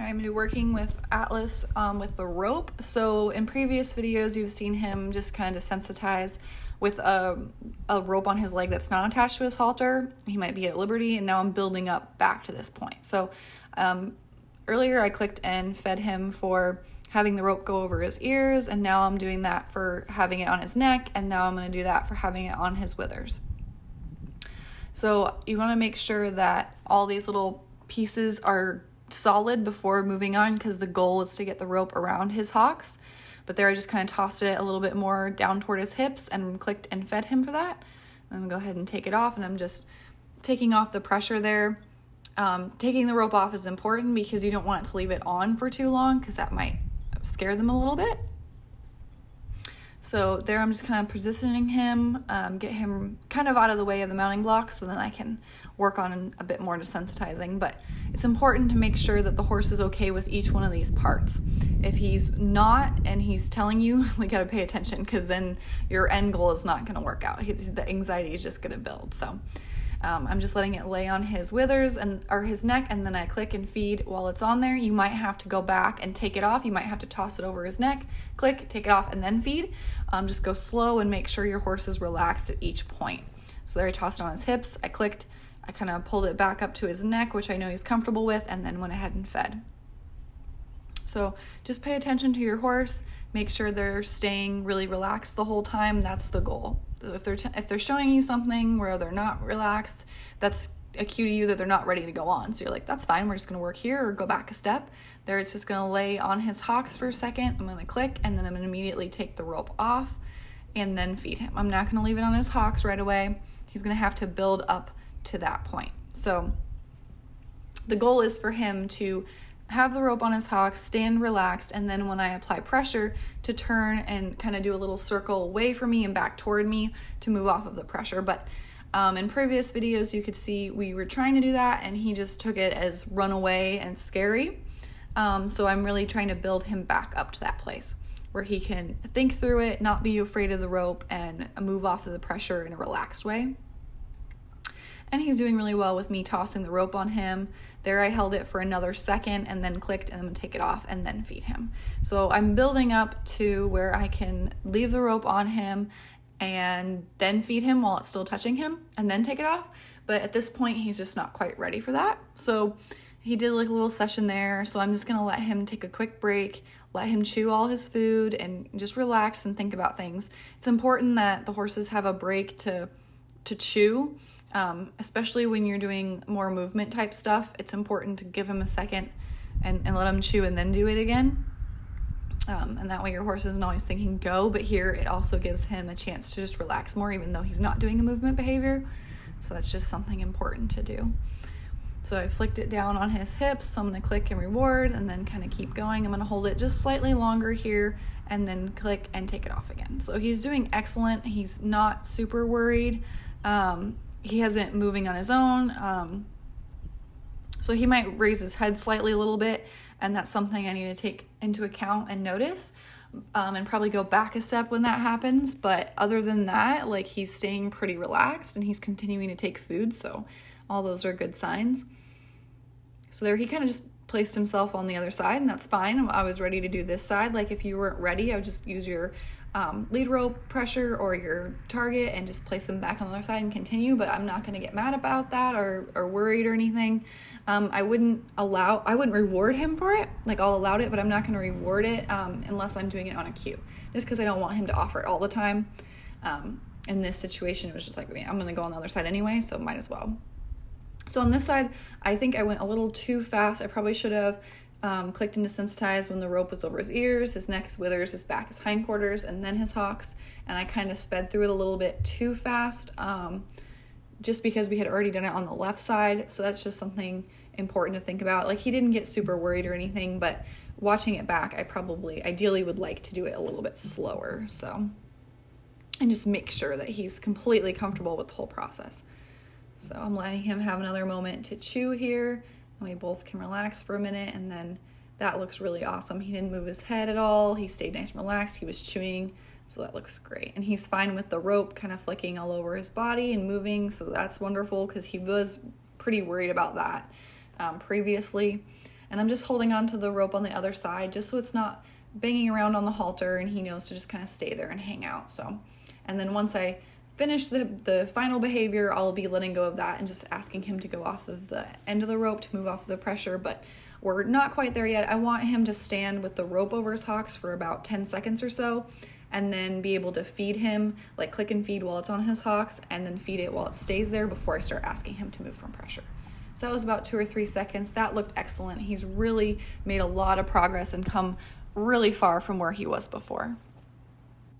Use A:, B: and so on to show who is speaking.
A: I'm going to be working with Atlas with the rope. So in previous videos, you've seen him just kind of desensitize with a rope on his leg that's not attached to his halter. He might be at liberty, and now I'm building up back to this point. So earlier I clicked and fed him for having the rope go over his ears, and now I'm doing that for having it on his neck, and now I'm going to do that for having it on his withers. So you want to make sure that all these little pieces are solid before moving on, because the goal is to get the rope around his hocks. But there I just kind of tossed it a little bit more down toward his hips and clicked and fed him for that. I'm gonna go ahead and take it off, and I'm just taking off the pressure there. Taking the rope off is important because you don't want it to leave it on for too long, because that might scare them a little bit. So there I'm just kind of positioning him, get him kind of out of the way of the mounting block, so then I can work on a bit more desensitizing. But it's important to make sure that the horse is okay with each one of these parts. If he's not, and he's telling you, you gotta pay attention, because then your end goal is not gonna work out. The anxiety is just gonna build. So I'm just letting it lay on his withers or his neck, and then I click and feed while it's on there. You might have to go back and take it off. You might have to toss it over his neck, click, take it off, and then feed. Just go slow and make sure your horse is relaxed at each point. So there I tossed it on his hips, I clicked, I kind of pulled it back up to his neck, which I know he's comfortable with, and then went ahead and fed. So just pay attention to your horse, make sure they're staying really relaxed the whole time. That's the goal. If they're showing you something where they're not relaxed, that's a cue to you that they're not ready to go on. So you're like, that's fine, we're just gonna work here, or go back a step. There it's just gonna lay on his hocks for a second. I'm gonna click, and then I'm gonna immediately take the rope off and then feed him. I'm not gonna leave it on his hocks right away. He's gonna have to build up to that point. So the goal is for him to have the rope on his hocks, stand relaxed, and then when I apply pressure, to turn and kind of do a little circle away from me and back toward me to move off of the pressure. But in previous videos, you could see we were trying to do that, and he just took it as run away and scary. So I'm really trying to build him back up to that place where he can think through it, not be afraid of the rope, and move off of the pressure in a relaxed way. And he's doing really well with me tossing the rope on him. There I held it for another second and then clicked, and I'm gonna take it off and then feed him. So I'm building up to where I can leave the rope on him and then feed him while it's still touching him, and then take it off. But at this point, he's just not quite ready for that. So he did like a little session there. So I'm just gonna let him take a quick break, let him chew all his food, and just relax and think about things. It's important that the horses have a break to chew. Especially when you're doing more movement type stuff, it's important to give him a second and let him chew and then do it again. And that way your horse isn't always thinking go, but here it also gives him a chance to just relax more, even though he's not doing a movement behavior. So that's just something important to do. So I flicked it down on his hips, so I'm gonna click and reward, and then kind of keep going. I'm gonna hold it just slightly longer here, and then click and take it off again. So he's doing excellent. He's not super worried. He isn't moving on his own, so he might raise his head slightly a little bit, and that's something I need to take into account and notice, and probably go back a step when that happens. But other than that, like, he's staying pretty relaxed and he's continuing to take food, so all those are good signs. So there he kind of just placed himself on the other side, and that's fine. I was ready to do this side. Like, if you weren't ready, I would just use your lead rope pressure or your target and just place them back on the other side and continue. But I'm not going to get mad about that or worried or anything. I wouldn't reward him for it. Like, I'll allow it, but I'm not going to reward it unless I'm doing it on a cue, just because I don't want him to offer it all the time. In this situation, it was just like, I'm going to go on the other side anyway, so might as well. So on this side, I think I went a little too fast. I probably should have clicked and desensitized when the rope was over his ears, his neck, his withers, his back, his hindquarters, and then his hocks. And I kind of sped through it a little bit too fast, just because we had already done it on the left side. So that's just something important to think about. Like, he didn't get super worried or anything, but watching it back, I probably ideally would like to do it a little bit slower. So, and just make sure that he's completely comfortable with the whole process. So I'm letting him have another moment to chew here, and we both can relax for a minute, and then that looks really awesome. He didn't move his head at all. He stayed nice and relaxed. He was chewing, so that looks great. And he's fine with the rope kind of flicking all over his body and moving, so that's wonderful, because he was pretty worried about that previously. And I'm just holding on to the rope on the other side just so it's not banging around on the halter, and he knows to just kind of stay there and hang out. So, and then once I finish the final behavior, I'll be letting go of that and just asking him to go off of the end of the rope to move off of the pressure, but we're not quite there yet. I want him to stand with the rope over his hocks for about 10 seconds or so, and then be able to feed him, like click and feed while it's on his hocks, and then feed it while it stays there before I start asking him to move from pressure. So that was about 2 or 3 seconds. That looked excellent. He's really made a lot of progress and come really far from where he was before.